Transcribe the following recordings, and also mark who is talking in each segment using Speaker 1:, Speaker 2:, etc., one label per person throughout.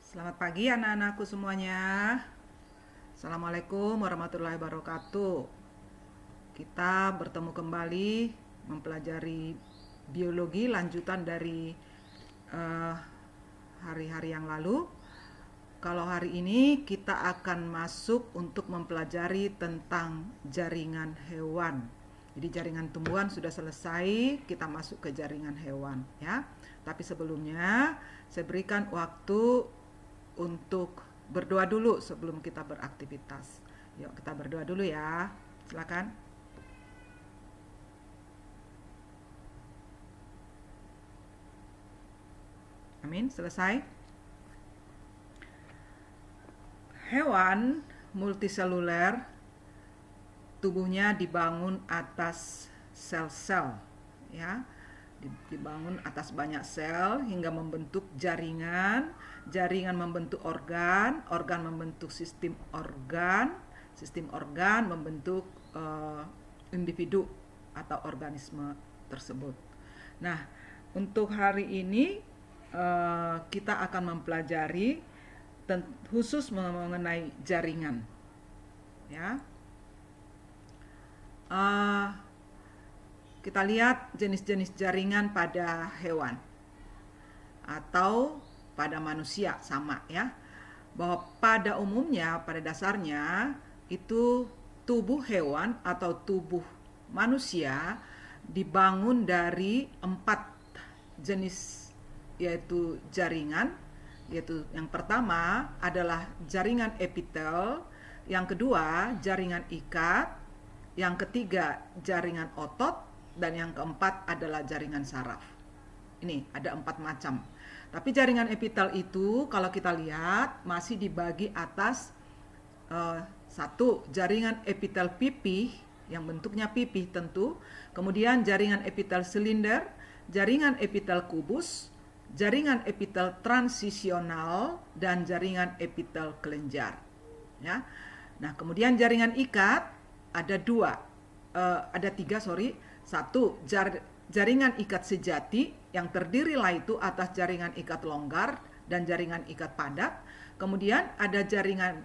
Speaker 1: Selamat pagi anak-anakku semuanya. Assalamualaikum warahmatullahi wabarakatuh. Kita bertemu kembali mempelajari biologi lanjutan dari eh, hari-hari yang lalu. Kalau hari ini kita akan masuk untuk mempelajari tentang jaringan hewan. Jadi jaringan tumbuhan sudah selesai, kita masuk ke jaringan hewan ya. Tapi sebelumnya saya berikan waktu untuk berdoa dulu sebelum kita beraktivitas. Yuk kita berdoa dulu ya. Silakan. Amin. Selesai. Hewan multiseluler tubuhnya dibangun atas sel-sel ya. Dibangun atas banyak sel hingga membentuk jaringan, jaringan membentuk organ, organ membentuk sistem organ membentuk individu atau organisme tersebut. Nah, untuk hari ini kita akan mempelajari khusus mengenai jaringan ya. Kita lihat jenis-jenis jaringan pada hewan atau pada manusia sama ya. Bahwa pada umumnya, pada dasarnya itu tubuh hewan atau tubuh manusia dibangun dari 4 jenis yaitu jaringan. Yaitu yang pertama adalah jaringan epitel, yang kedua jaringan ikat, yang ketiga jaringan otot, dan yang keempat adalah jaringan saraf. Ini ada 4 macam. Tapi jaringan epitel itu kalau kita lihat masih dibagi atas satu jaringan epitel pipih yang bentuknya pipih tentu, kemudian jaringan epitel silinder, jaringan epitel kubus, jaringan epitel transisional, dan jaringan epitel kelenjar ya. Nah, kemudian jaringan ikat ada tiga. Satu, jaringan ikat sejati yang terdirilah itu atas jaringan ikat longgar dan jaringan ikat padat. Kemudian ada jaringan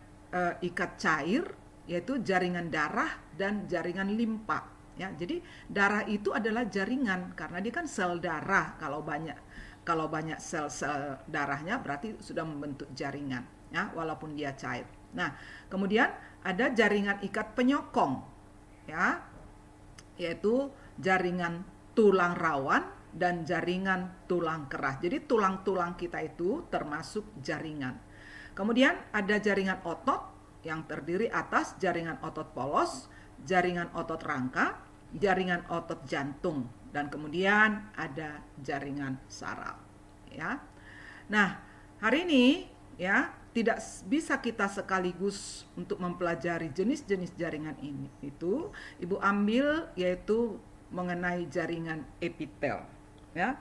Speaker 1: ikat cair, yaitu jaringan darah dan jaringan limpa ya. Jadi darah itu adalah jaringan karena dia kan sel darah. Kalau banyak sel-sel darahnya berarti sudah membentuk jaringan ya, walaupun dia cair. Nah, kemudian ada jaringan ikat penyokong ya, yaitu jaringan tulang rawan dan jaringan tulang keras. Jadi tulang-tulang kita itu termasuk jaringan. Kemudian ada jaringan otot yang terdiri atas jaringan otot polos, jaringan otot rangka, jaringan otot jantung, dan kemudian ada jaringan saraf ya. Nah, hari ini ya tidak bisa kita sekaligus untuk mempelajari jenis-jenis jaringan ini. Itu Ibu ambil yaitu mengenai jaringan epitel ya.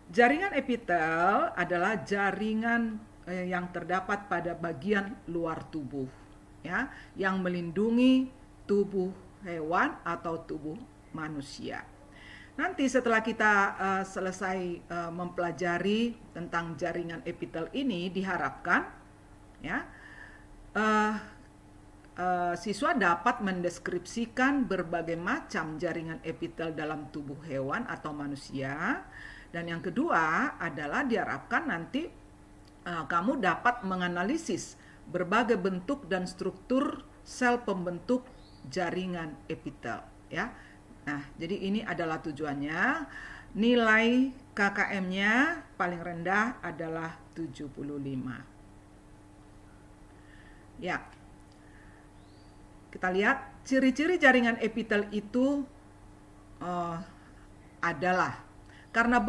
Speaker 1: Jaringan epitel adalah jaringan yang terdapat pada bagian luar tubuh ya, yang melindungi tubuh hewan atau tubuh manusia. Nanti setelah kita selesai mempelajari tentang jaringan epitel ini, diharapkan ya siswa dapat mendeskripsikan berbagai macam jaringan epitel dalam tubuh hewan atau manusia. Dan yang kedua adalah diharapkan nanti kamu dapat menganalisis berbagai bentuk dan struktur sel pembentuk jaringan epitel ya. Nah, jadi ini adalah tujuannya. Nilai KKM-nya paling rendah adalah 75. Ya. Kita lihat ciri-ciri jaringan epitel itu adalah karena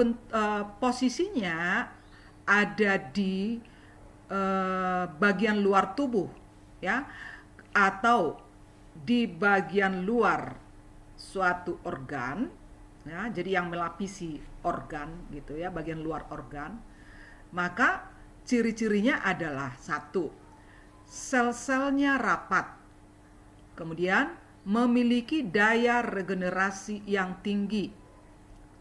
Speaker 1: posisinya ada di bagian luar tubuh ya, atau di bagian luar suatu organ ya, jadi yang melapisi organ gitu ya, bagian luar organ. Maka ciri-cirinya adalah satu, sel-selnya rapat. Kemudian memiliki daya regenerasi yang tinggi.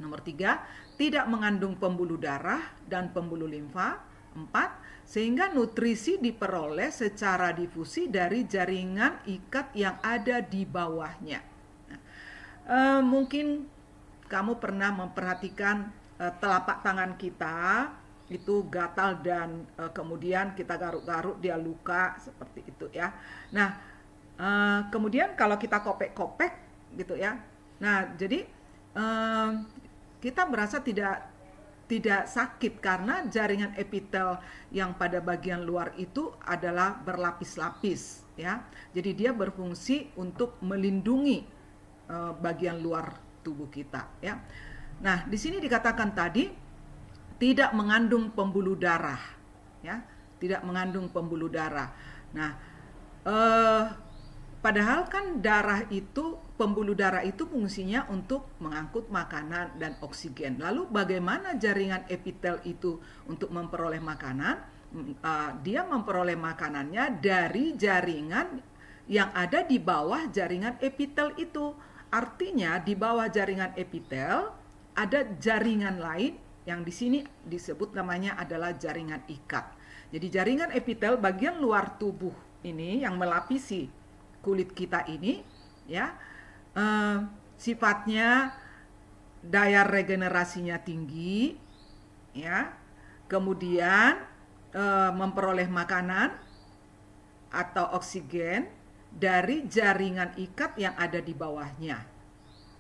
Speaker 1: Nomor 3, tidak mengandung pembuluh darah dan pembuluh limfa. 4. Sehingga nutrisi diperoleh secara difusi dari jaringan ikat yang ada di bawahnya. Mungkin kamu pernah memperhatikan telapak tangan kita itu gatal dan kemudian kita garuk-garuk dia luka seperti itu ya. Nah, kemudian kalau kita kopek-kopek gitu ya. Nah, jadi kita merasa tidak sakit karena jaringan epitel yang pada bagian luar itu adalah berlapis-lapis ya. Jadi dia berfungsi untuk melindungi bagian luar tubuh kita ya. Nah, di sini dikatakan tadi tidak mengandung pembuluh darah ya, tidak mengandung pembuluh darah. Nah, padahal kan pembuluh darah itu fungsinya untuk mengangkut makanan dan oksigen. Lalu bagaimana jaringan epitel itu untuk memperoleh makanan? Dia memperoleh makanannya dari jaringan yang ada di bawah jaringan epitel itu. Artinya di bawah jaringan epitel ada jaringan lain yang di sini disebut namanya adalah jaringan ikat. Jadi jaringan epitel bagian luar tubuh ini yang melapisi kulit kita ini ya, sifatnya daya regenerasinya tinggi ya, kemudian memperoleh makanan atau oksigen dari jaringan ikat yang ada di bawahnya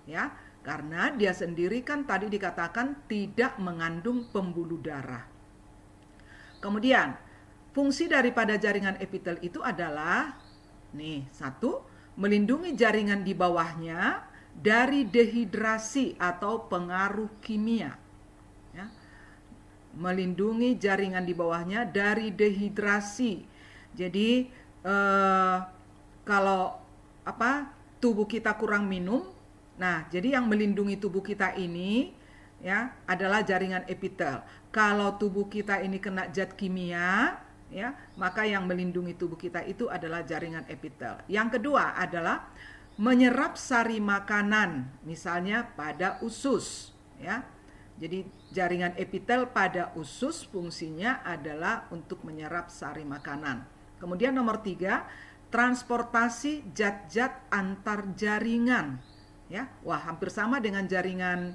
Speaker 1: ya, karena dia sendiri kan tadi dikatakan tidak mengandung pembuluh darah. Kemudian fungsi daripada jaringan epitel itu adalah nih, 1, melindungi jaringan di bawahnya dari dehidrasi atau pengaruh kimia ya. Melindungi jaringan di bawahnya dari dehidrasi. Jadi kalau tubuh kita kurang minum, nah jadi yang melindungi tubuh kita ini ya adalah jaringan epitel. Kalau tubuh kita ini kena zat kimia ya, maka yang melindungi tubuh kita itu adalah jaringan epitel. Yang kedua adalah menyerap sari makanan, misalnya pada usus ya. Jadi jaringan epitel pada usus fungsinya adalah untuk menyerap sari makanan. Kemudian nomor 3, transportasi zat-zat antar jaringan ya. Wah, hampir sama dengan jaringan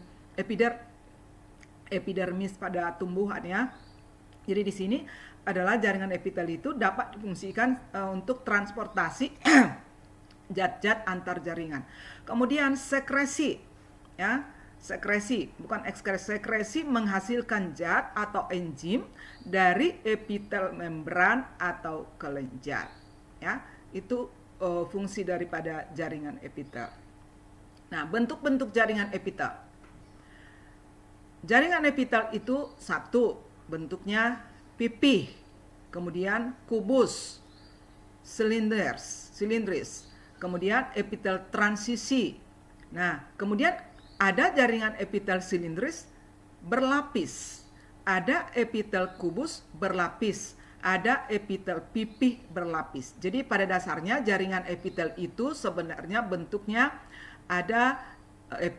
Speaker 1: epidermis pada tumbuhan ya. Jadi di sini adalah jaringan epitel itu dapat difungsikan untuk transportasi zat-zat antar jaringan. Kemudian sekresi ya, sekresi bukan ekskresi, sekresi menghasilkan zat atau enzim dari epitel membran atau kelenjar ya. Itu fungsi daripada jaringan epitel. Nah, bentuk-bentuk jaringan epitel. Jaringan epitel itu 1, bentuknya pipih, kemudian kubus, silindris, kemudian epitel transisi. Nah, kemudian ada jaringan epitel silindris berlapis, ada epitel kubus berlapis, ada epitel pipih berlapis. Jadi pada dasarnya jaringan epitel itu sebenarnya bentuknya ada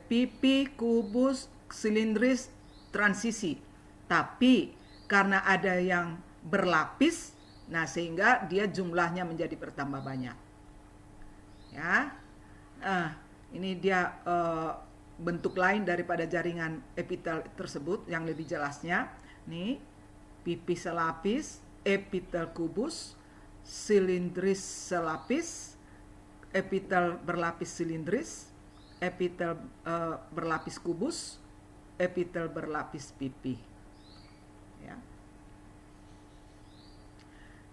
Speaker 1: pipih, kubus, silindris, transisi. Tapi karena ada yang berlapis, nah sehingga dia jumlahnya menjadi bertambah banyak. Ya, ini dia bentuk lain daripada jaringan epitel tersebut yang lebih jelasnya. Nih, pipih selapis, epitel kubus, silindris selapis, epitel berlapis silindris, epitel berlapis kubus, epitel berlapis pipih.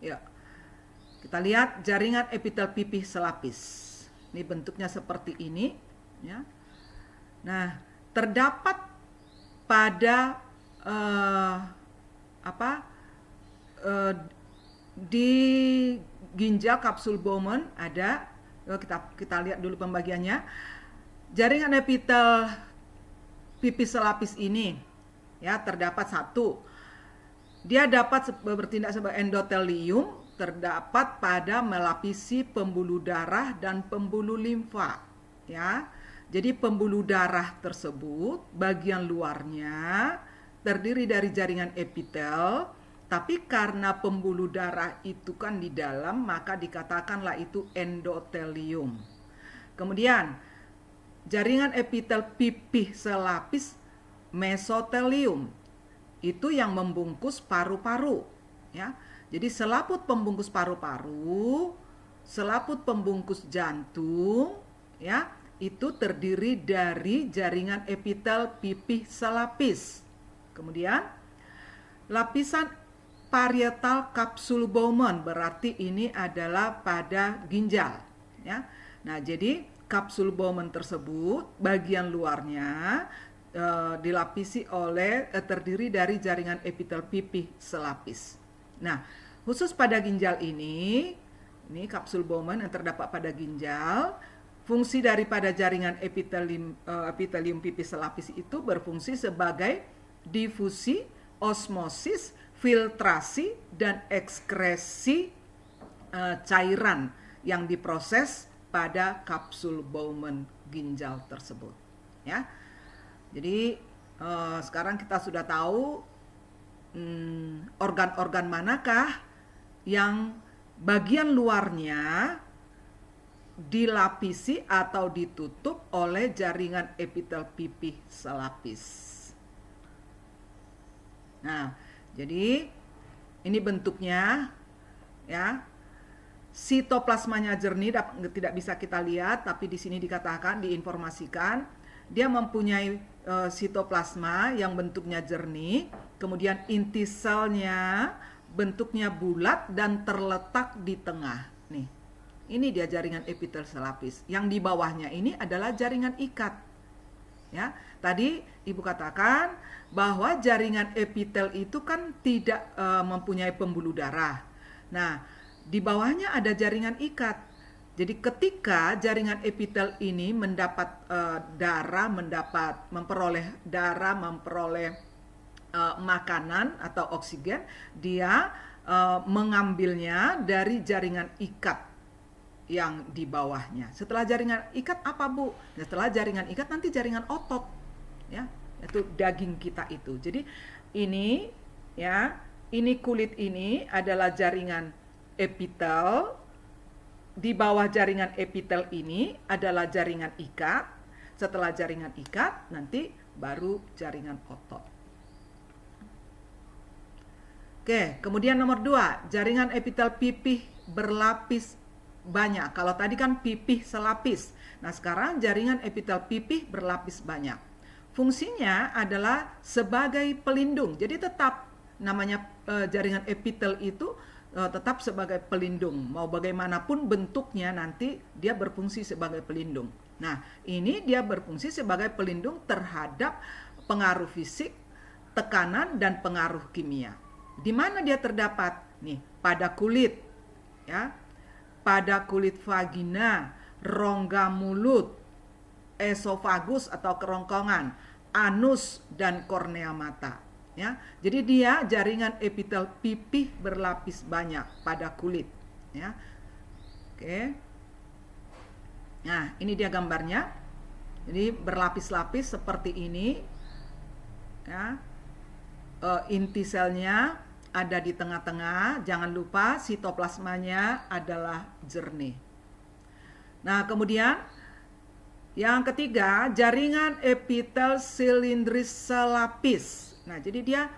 Speaker 1: Ya, kita lihat jaringan epitel pipih selapis. Ini bentuknya seperti ini, ya. Nah, terdapat pada di ginjal kapsul Bowman ada. Kita lihat dulu pembagiannya. Jaringan epitel pipih selapis ini, ya, terdapat 1. Dia dapat bertindak sebagai endotelium, terdapat pada melapisi pembuluh darah dan pembuluh limfa, ya. Jadi pembuluh darah tersebut bagian luarnya terdiri dari jaringan epitel, Tapi karena pembuluh darah itu kan di dalam, maka dikatakanlah itu endotelium. Kemudian jaringan epitel pipih selapis mesotelium. Itu yang membungkus paru-paru, ya. Jadi selaput pembungkus paru-paru, selaput pembungkus jantung, ya, itu terdiri dari jaringan epitel pipih selapis. Kemudian lapisan parietal kapsul Bowman, berarti ini adalah pada ginjal, ya. Nah, jadi kapsul Bowman tersebut bagian luarnya dilapisi oleh terdiri dari jaringan epitel pipih selapis. Nah, khusus pada ginjal ini kapsul Bowman yang terdapat pada ginjal. Fungsi daripada jaringan epitelium pipih selapis itu berfungsi sebagai difusi, osmosis, filtrasi, dan ekskresi cairan yang diproses pada kapsul Bowman ginjal tersebut, ya. Jadi sekarang kita sudah tahu organ-organ manakah yang bagian luarnya dilapisi atau ditutup oleh jaringan epitel pipih selapis. Nah, jadi ini bentuknya, ya. Sitoplasmanya jernih, tidak bisa kita lihat, tapi di sini dikatakan, diinformasikan, dia mempunyai sitoplasma yang bentuknya jernih, kemudian inti selnya bentuknya bulat dan terletak di tengah. Nih, ini dia jaringan epitel selapis. Yang di bawahnya ini adalah jaringan ikat. Ya, tadi Ibu katakan bahwa jaringan epitel itu kan tidak mempunyai pembuluh darah. Nah, di bawahnya ada jaringan ikat. Jadi ketika jaringan epitel ini mendapat memperoleh darah, memperoleh makanan atau oksigen, dia mengambilnya dari jaringan ikat yang di bawahnya. Setelah jaringan ikat apa, Bu? Setelah jaringan ikat nanti jaringan otot, ya, itu daging kita itu. Jadi ini, ya, ini kulit ini adalah jaringan epitel. Di bawah jaringan epitel ini adalah jaringan ikat. Setelah jaringan ikat nanti baru jaringan otot. Oke, kemudian nomor 2, jaringan epitel pipih berlapis banyak. Kalau tadi kan pipih selapis. Nah, sekarang jaringan epitel pipih berlapis banyak. Fungsinya adalah sebagai pelindung. Jadi tetap namanya jaringan epitel itu tetap sebagai pelindung. Mau bagaimanapun bentuknya nanti dia berfungsi sebagai pelindung. Nah, ini dia berfungsi sebagai pelindung terhadap pengaruh fisik, tekanan, dan pengaruh kimia. Di mana dia terdapat? Nih, pada kulit, ya. Pada kulit vagina, rongga mulut, esofagus atau kerongkongan, anus, dan kornea mata, ya. Jadi dia jaringan epitel pipih berlapis banyak pada kulit, ya. Oke. Nah, ini dia gambarnya. Jadi berlapis-lapis seperti ini, ya. Inti selnya ada di tengah-tengah. Jangan lupa sitoplasmanya adalah jernih. Nah, kemudian yang ketiga, jaringan epitel silindris selapis. Nah, jadi dia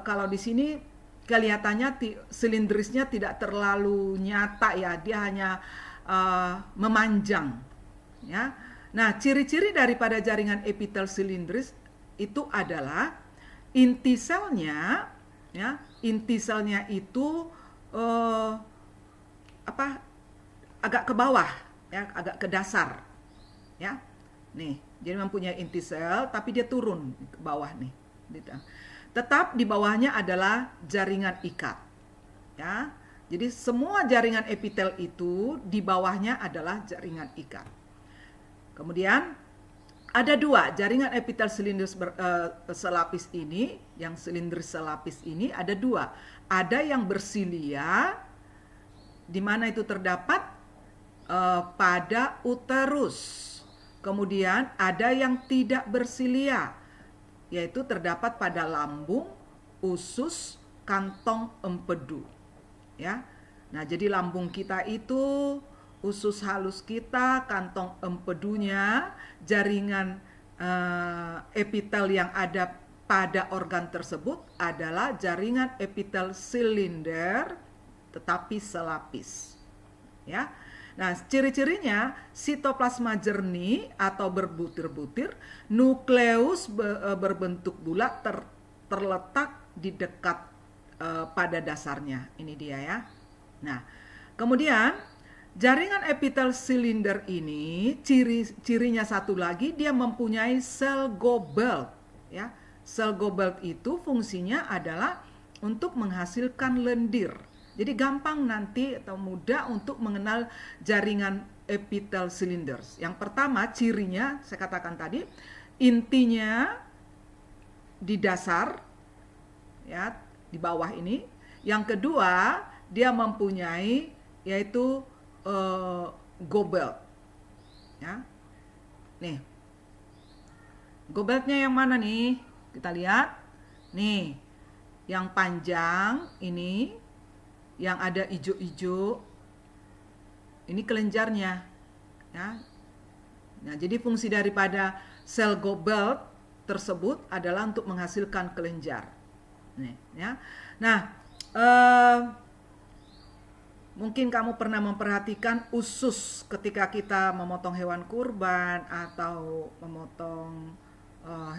Speaker 1: kalau di sini kelihatannya silindrisnya tidak terlalu nyata, ya. Dia hanya memanjang, ya. Nah, ciri-ciri daripada jaringan epitel silindris itu adalah inti selnya, ya, inti selnya itu agak ke bawah, ya, agak ke dasar, ya. Nih, jadi mempunyai inti sel tapi dia turun ke bawah nih. Tetap di bawahnya adalah jaringan ikat, ya. Jadi semua jaringan epitel itu di bawahnya adalah jaringan ikat. Kemudian ada 2 jaringan epitel silindris selapis ini, yang silindris selapis ini ada 2. Ada yang bersilia, di mana itu terdapat pada uterus. Kemudian ada yang tidak bersilia, yaitu terdapat pada lambung, usus, kantong empedu, ya. Nah, jadi lambung kita itu usus halus kita, kantong empedunya, jaringan epitel yang ada pada organ tersebut adalah jaringan epitel silinder tetapi selapis, ya. Nah, ciri-cirinya sitoplasma jernih atau berbutir-butir, nukleus berbentuk bulat terletak di dekat pada dasarnya. Ini dia ya. Nah, kemudian jaringan epitel silinder ini cirinya satu lagi, dia mempunyai sel Goblet, ya. Sel Goblet itu fungsinya adalah untuk menghasilkan lendir. Jadi gampang nanti atau mudah untuk mengenal jaringan epitel cylinders. Yang pertama cirinya saya katakan tadi, intinya di dasar, ya, di bawah ini. Yang kedua dia mempunyai yaitu Goblet, ya. Nih, Gobletnya yang mana nih? Kita lihat. Nih, yang panjang ini, yang ada hijau-hijau, ini kelenjarnya, ya. Nah, jadi fungsi daripada sel Goblet tersebut adalah untuk menghasilkan kelenjar. Nih, ya. Nah, mungkin kamu pernah memperhatikan usus ketika kita memotong hewan kurban atau memotong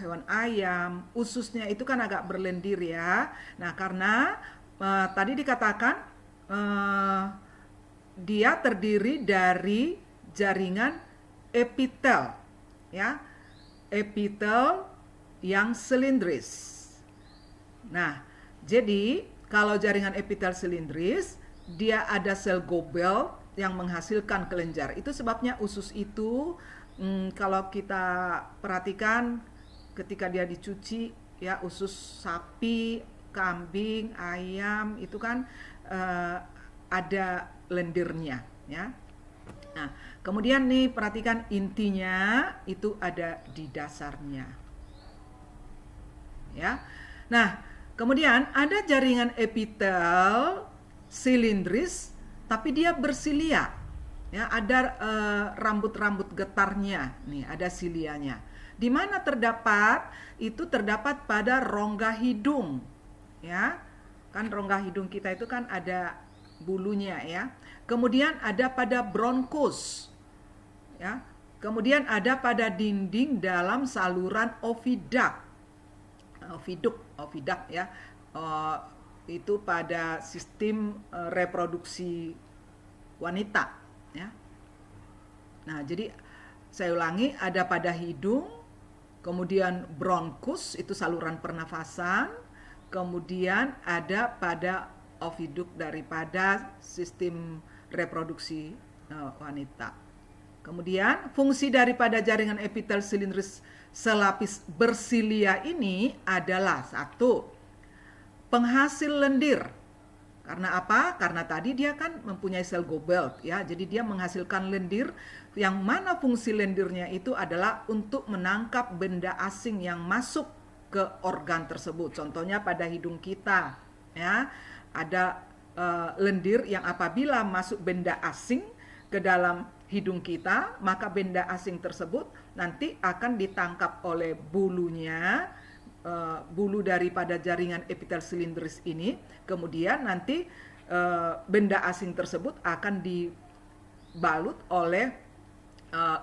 Speaker 1: hewan ayam, ususnya itu kan agak berlendir ya. Nah, karena tadi dikatakan dia terdiri dari jaringan epitel, ya, epitel yang silindris. Nah, jadi kalau jaringan epitel silindris, dia ada sel Goblet yang menghasilkan kelenjar. Itu sebabnya usus itu kalau kita perhatikan ketika dia dicuci, ya, usus sapi, kambing, ayam itu kan ada lendirnya, ya. Nah, kemudian nih perhatikan intinya itu ada di dasarnya, ya. Nah, kemudian ada jaringan epitel silindris tapi dia bersilia, ya, ada rambut-rambut getarnya, nih ada silianya. Di mana terdapat? Itu terdapat pada rongga hidung, ya. Kan rongga hidung kita itu kan ada bulunya, ya. Kemudian ada pada bronkus, ya. Kemudian ada pada dinding dalam saluran oviduct, ya. Itu pada sistem reproduksi wanita, ya. Nah, jadi saya ulangi, ada pada hidung, kemudian bronkus itu saluran pernafasan, kemudian ada pada oviduct daripada sistem reproduksi wanita. Kemudian fungsi daripada jaringan epitel silindris selapis bersilia ini adalah satu, penghasil lendir. Karena apa? Karena tadi dia kan mempunyai sel Goblet, ya. Jadi dia menghasilkan lendir, yang mana fungsi lendirnya itu adalah untuk menangkap benda asing yang masuk ke organ tersebut. Contohnya pada hidung kita, ya. Ada lendir yang apabila masuk benda asing ke dalam hidung kita, maka benda asing tersebut nanti akan ditangkap oleh bulunya, bulu daripada jaringan epitel silindris ini. Kemudian nanti benda asing tersebut akan dibalut oleh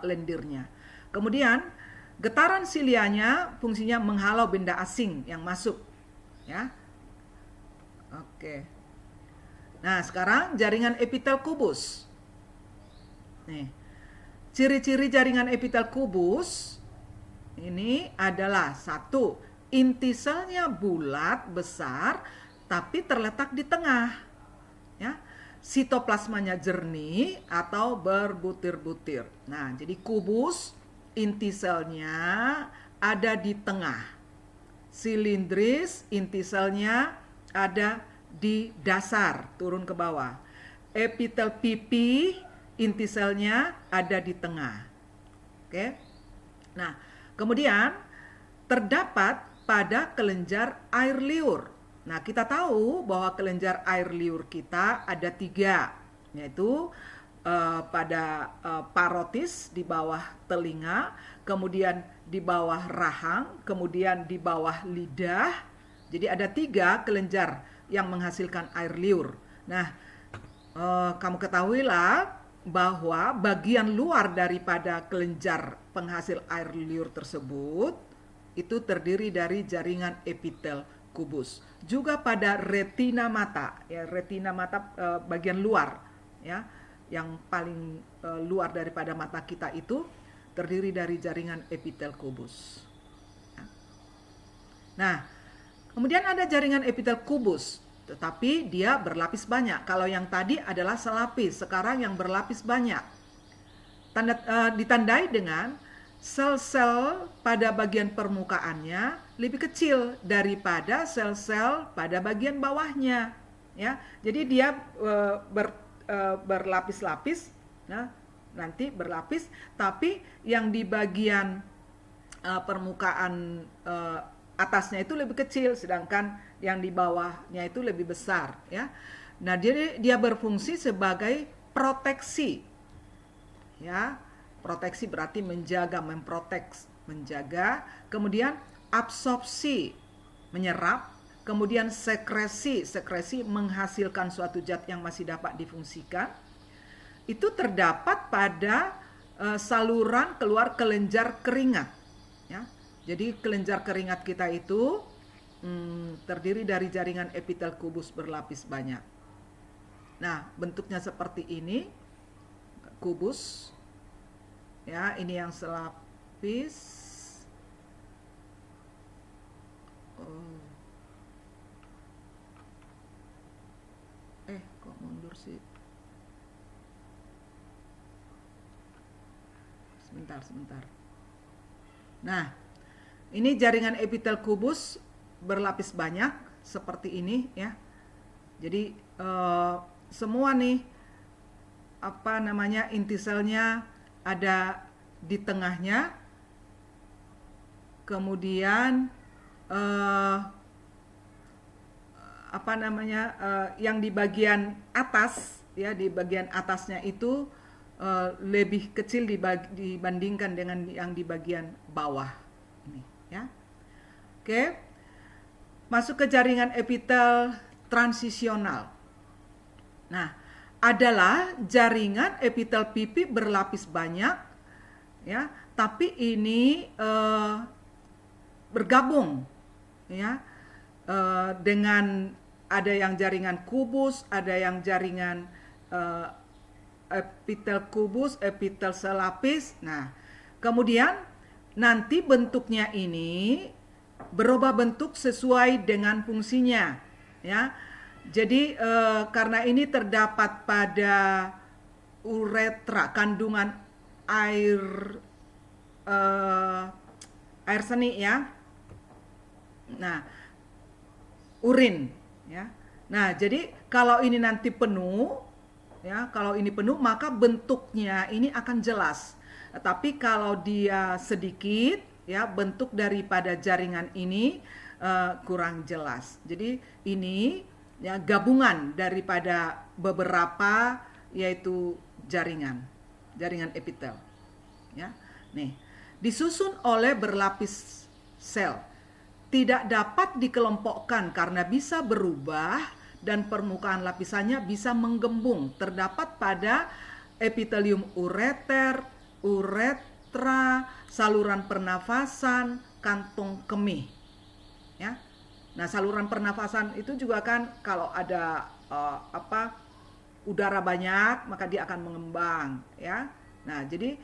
Speaker 1: lendirnya. Kemudian getaran silianya fungsinya menghalau benda asing yang masuk, ya. Oke. Nah, sekarang jaringan epitel kubus. Nih, ciri-ciri jaringan epitel kubus ini adalah satu, inti selnya bulat besar tapi terletak di tengah, ya. Sitoplasmanya jernih atau berbutir-butir. Nah, jadi kubus inti selnya ada di tengah. Silindris inti selnya ada di dasar, turun ke bawah. Epitel pipi inti selnya ada di tengah. Oke. Nah, kemudian terdapat pada kelenjar air liur. Nah, kita tahu bahwa kelenjar air liur kita ada 3, yaitu pada parotis di bawah telinga, kemudian di bawah rahang, kemudian di bawah lidah. Jadi ada 3 kelenjar yang menghasilkan air liur. Nah, kamu ketahuilah bahwa bagian luar daripada kelenjar penghasil air liur tersebut itu terdiri dari jaringan epitel kubus. Juga pada retina mata, ya, retina mata bagian luar, ya, yang paling luar daripada mata kita itu terdiri dari jaringan epitel kubus. Nah, kemudian ada jaringan epitel kubus, tetapi dia berlapis banyak. Kalau yang tadi adalah selapis, sekarang yang berlapis banyak. Ditandai dengan sel-sel pada bagian permukaannya lebih kecil daripada sel-sel pada bagian bawahnya, ya. Jadi dia berlapis-lapis, nah, nanti berlapis, tapi yang di bagian permukaan atasnya itu lebih kecil, sedangkan yang di bawahnya itu lebih besar, ya. Nah, dia berfungsi sebagai proteksi, ya. Proteksi berarti menjaga, menjaga, kemudian absorpsi, menyerap, kemudian sekresi menghasilkan suatu zat yang masih dapat difungsikan. Itu terdapat pada saluran keluar kelenjar keringat, ya. Jadi kelenjar keringat kita itu terdiri dari jaringan epitel kubus berlapis banyak. Nah, bentuknya seperti ini, kubus. Ya, ini yang selapis. Kok mundur sih? Sebentar. Nah, ini jaringan epitel kubus berlapis banyak seperti ini, ya. Jadi semua nih inti selnya ada di tengahnya, kemudian yang di bagian atas, ya, di bagian atasnya itu lebih kecil dibandingkan dengan yang di bagian bawah ini, ya. Oke, masuk ke jaringan epitel transisional. Nah, adalah jaringan epitel pipi berlapis banyak, ya, tapi ini bergabung, ya, dengan ada yang jaringan kubus, ada yang jaringan epitel kubus, epitel selapis. Nah, kemudian nanti bentuknya ini berubah bentuk sesuai dengan fungsinya, ya. Jadi karena ini terdapat pada uretra, kandungan air seni, ya. Nah, urin, ya. Nah, jadi kalau ini nanti penuh, ya, kalau ini penuh maka bentuknya ini akan jelas. Tapi kalau dia sedikit, ya, bentuk daripada jaringan ini kurang jelas. Jadi ini, ya, gabungan daripada beberapa, yaitu jaringan epitel, ya. Nih, disusun oleh berlapis sel, tidak dapat dikelompokkan karena bisa berubah dan permukaan lapisannya bisa menggembung. Terdapat pada epitelium ureter, uretra, saluran pernafasan, kantong kemih, ya. Nah, saluran pernafasan itu juga kan kalau ada udara banyak maka dia akan mengembang, ya. Nah, jadi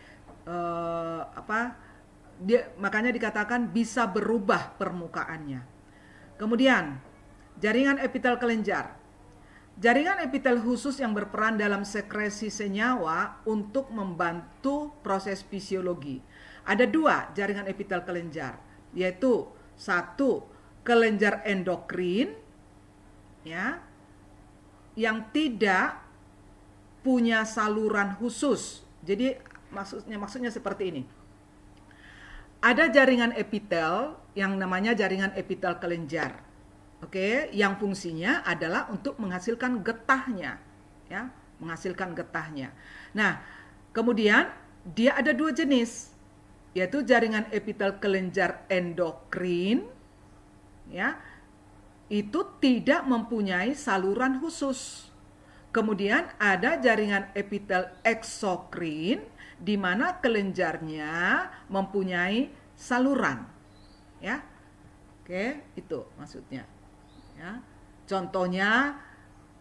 Speaker 1: makanya dikatakan bisa berubah permukaannya. Kemudian jaringan epitel kelenjar. Jaringan epitel khusus yang berperan dalam sekresi senyawa untuk membantu proses fisiologi. Ada 2 jaringan epitel kelenjar, yaitu 1 kelenjar endokrin, ya, yang tidak punya saluran khusus. Jadi maksudnya seperti ini. Ada jaringan epitel yang namanya jaringan epitel kelenjar. Oke, yang fungsinya adalah untuk menghasilkan getahnya, ya, menghasilkan getahnya. Nah, kemudian dia ada dua jenis, yaitu jaringan epitel kelenjar endokrin, ya, itu tidak mempunyai saluran khusus. Kemudian ada jaringan epitel eksokrin, di mana kelenjarnya mempunyai saluran, ya. Oke, itu maksudnya. Ya. Contohnya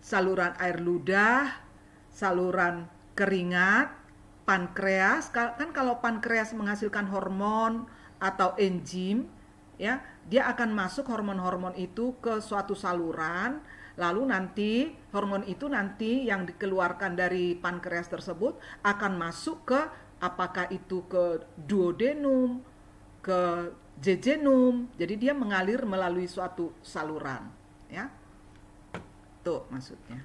Speaker 1: saluran air ludah, saluran keringat, pankreas. Kan kalau pankreas menghasilkan hormon atau enzim, ya, dia akan masuk hormon-hormon itu ke suatu saluran, lalu nanti hormon itu nanti yang dikeluarkan dari pankreas tersebut akan masuk ke, apakah itu ke duodenum, ke jejunum. Jadi dia mengalir melalui suatu saluran, ya. Tuh maksudnya.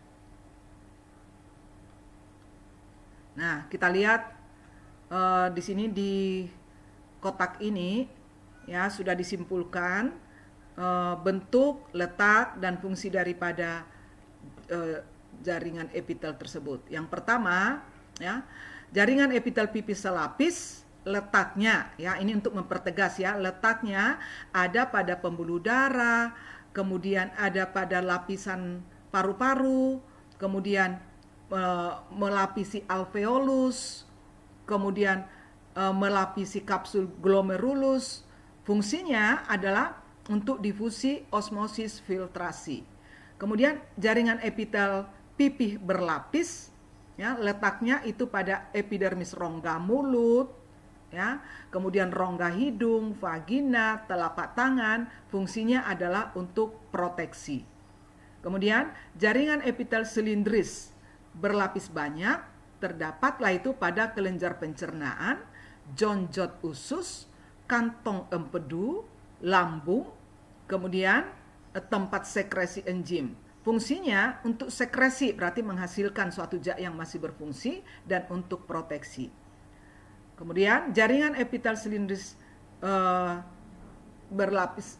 Speaker 1: Nah, kita lihat di sini di kotak ini, ya, sudah disimpulkan bentuk, letak, dan fungsi daripada jaringan epitel tersebut. Yang pertama, ya, jaringan epitel pipis selapis, letaknya, ya, ini untuk mempertegas, ya, letaknya ada pada pembuluh darah, kemudian ada pada lapisan paru-paru, kemudian melapisi alveolus, kemudian melapisi kapsul glomerulus. Fungsinya adalah untuk difusi, osmosis, filtrasi. Kemudian jaringan epitel pipih berlapis, ya, letaknya itu pada epidermis rongga mulut, ya, kemudian rongga hidung, vagina, telapak tangan. Fungsinya adalah untuk proteksi. Kemudian jaringan epitel silindris berlapis banyak, terdapatlah itu pada kelenjar pencernaan, jonjot usus, kantong empedu, lambung, kemudian tempat sekresi enzim. Fungsinya untuk sekresi, berarti menghasilkan suatu zat yang masih berfungsi, dan untuk proteksi. Kemudian jaringan epitel silindris berlapis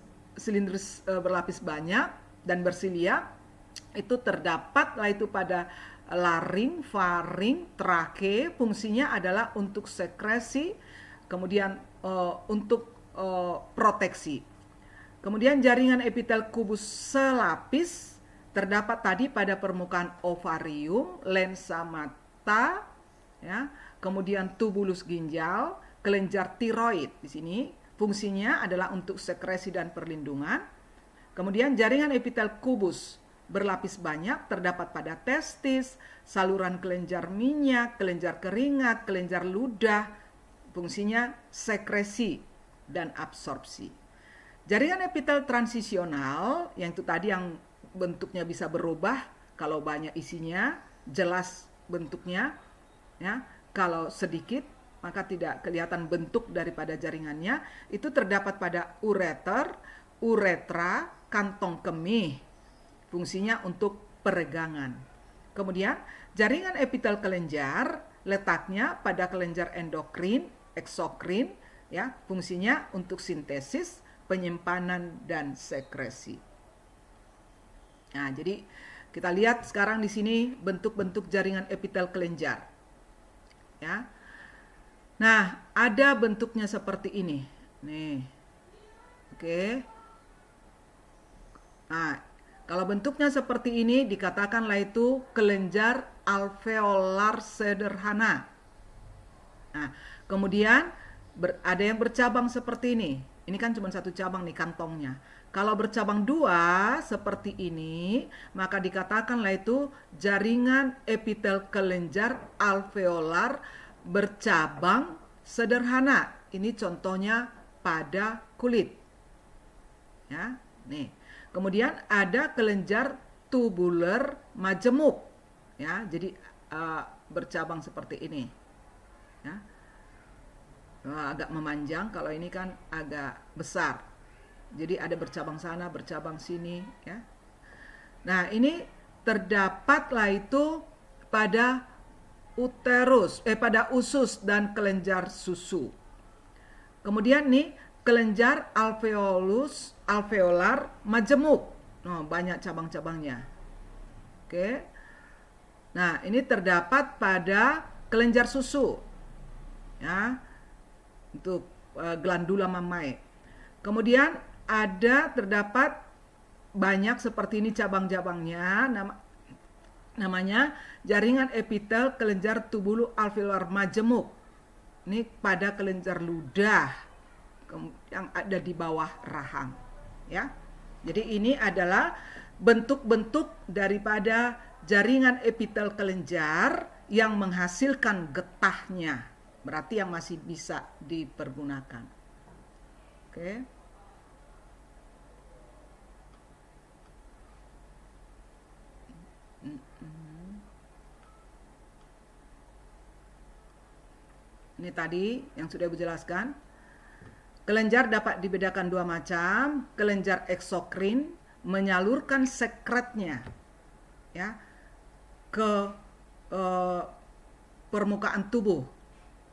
Speaker 1: banyak dan bersilia, itu terdapatlah itu pada laring, faring, trake. Fungsinya adalah untuk sekresi, kemudian untuk proteksi. Kemudian jaringan epitel kubus selapis terdapat tadi pada permukaan ovarium, lensa mata, ya, kemudian tubulus ginjal, kelenjar tiroid. Di sini fungsinya adalah untuk sekresi dan perlindungan. Kemudian jaringan epitel kubus berlapis banyak terdapat pada testis, saluran kelenjar minyak, kelenjar keringat, kelenjar ludah. Fungsinya sekresi dan absorpsi. Jaringan epitel transisional, yang itu tadi yang bentuknya bisa berubah, kalau banyak isinya, jelas bentuknya, ya. Kalau sedikit, maka tidak kelihatan bentuk daripada jaringannya. Itu terdapat pada ureter, uretra, kantong kemih. Fungsinya untuk peregangan. Kemudian jaringan epitel kelenjar, letaknya pada kelenjar endokrin, eksokrin, ya, fungsinya untuk sintesis, penyimpanan, dan sekresi. Nah, jadi kita lihat sekarang di sini bentuk-bentuk jaringan epitel kelenjar. Ya. Nah, ada bentuknya seperti ini. Nih. Oke. Nah, kalau bentuknya seperti ini dikatakanlah itu kelenjar alveolar sederhana. Nah, kemudian ada yang bercabang seperti ini. Ini kan cuma satu cabang nih kantongnya. Kalau bercabang dua seperti ini, maka dikatakanlah itu jaringan epitel kelenjar alveolar bercabang sederhana. Ini contohnya pada kulit. Ya, nih. Kemudian ada kelenjar tubular majemuk. Ya, jadi bercabang seperti ini. Ya. Agak memanjang, kalau ini kan agak besar. Jadi ada bercabang sana, bercabang sini, ya. Nah, ini terdapatlah itu pada uterus, pada usus dan kelenjar susu. Kemudian nih kelenjar alveolar majemuk. banyak cabang-cabangnya. Oke. Nah, ini terdapat pada kelenjar susu. Ya. Untuk glandula mamae. Kemudian terdapat banyak seperti ini cabang-cabangnya, namanya jaringan epitel kelenjar tubulu alveolar majemuk. Ini pada kelenjar ludah yang ada di bawah rahang, ya. Jadi ini adalah bentuk-bentuk daripada jaringan epitel kelenjar yang menghasilkan getahnya. Berarti yang masih bisa dipergunakan. Oke. Ini tadi yang sudah Ibu jelaskan. Kelenjar dapat dibedakan dua macam. Kelenjar eksokrin menyalurkan sekretnya, ya, ke permukaan tubuh,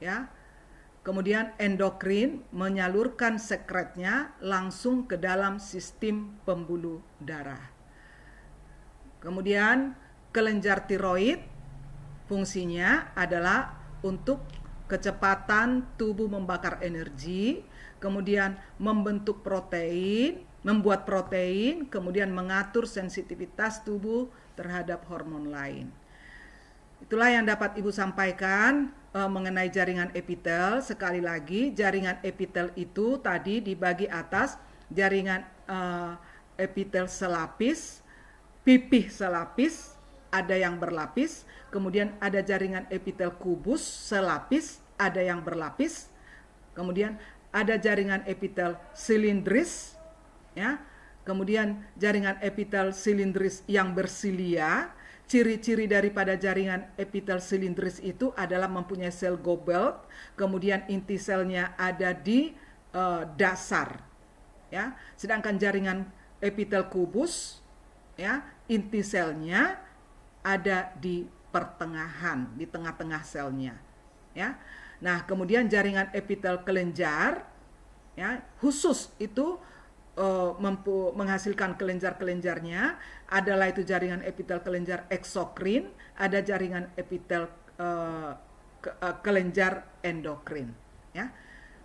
Speaker 1: ya. Kemudian endokrin menyalurkan sekretnya langsung ke dalam sistem pembuluh darah. Kemudian kelenjar tiroid fungsinya adalah untuk kecepatan tubuh membakar energi, kemudian membentuk protein, membuat protein, kemudian mengatur sensitivitas tubuh terhadap hormon lain. Itulah yang dapat Ibu sampaikan mengenai jaringan epitel. Sekali lagi, jaringan epitel itu tadi dibagi atas jaringan epitel selapis, pipih selapis, ada yang berlapis, kemudian ada jaringan epitel kubus selapis, ada yang berlapis, kemudian ada jaringan epitel silindris, ya, kemudian jaringan epitel silindris yang bersilia. Ciri-ciri daripada jaringan epitel silindris itu adalah mempunyai sel goblet, kemudian inti selnya ada di dasar, ya. Sedangkan jaringan epitel kubus, ya, inti selnya ada di pertengahan, di tengah-tengah selnya, ya. Nah, kemudian jaringan epitel kelenjar, ya, khusus itu menghasilkan kelenjar-kelenjarnya adalah itu jaringan epitel kelenjar eksokrin, ada jaringan epitel kelenjar endokrin, ya.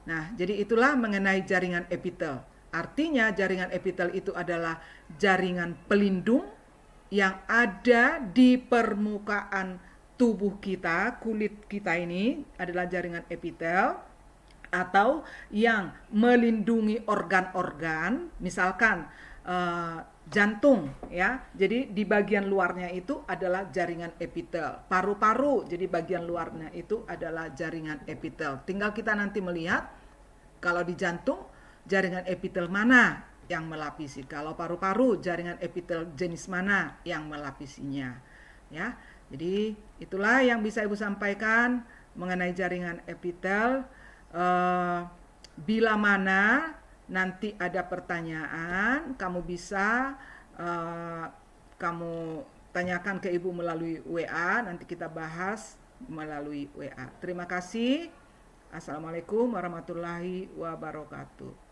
Speaker 1: Nah, jadi itulah mengenai jaringan epitel. Artinya jaringan epitel itu adalah jaringan pelindung yang ada di permukaan tubuh kita, kulit kita ini adalah jaringan epitel, atau yang melindungi organ-organ, misalkan jantung, ya. Jadi di bagian luarnya itu adalah jaringan epitel. Paru-paru, jadi bagian luarnya itu adalah jaringan epitel. Tinggal kita nanti melihat kalau di jantung jaringan epitel mana yang melapisi. Kalau paru-paru jaringan epitel jenis mana yang melapisinya, ya. Jadi itulah yang bisa Ibu sampaikan mengenai jaringan epitel. Bila mana nanti ada pertanyaan, kamu bisa kamu tanyakan ke Ibu melalui WA, nanti kita bahas melalui WA. Terima kasih. Assalamualaikum warahmatullahi wabarakatuh.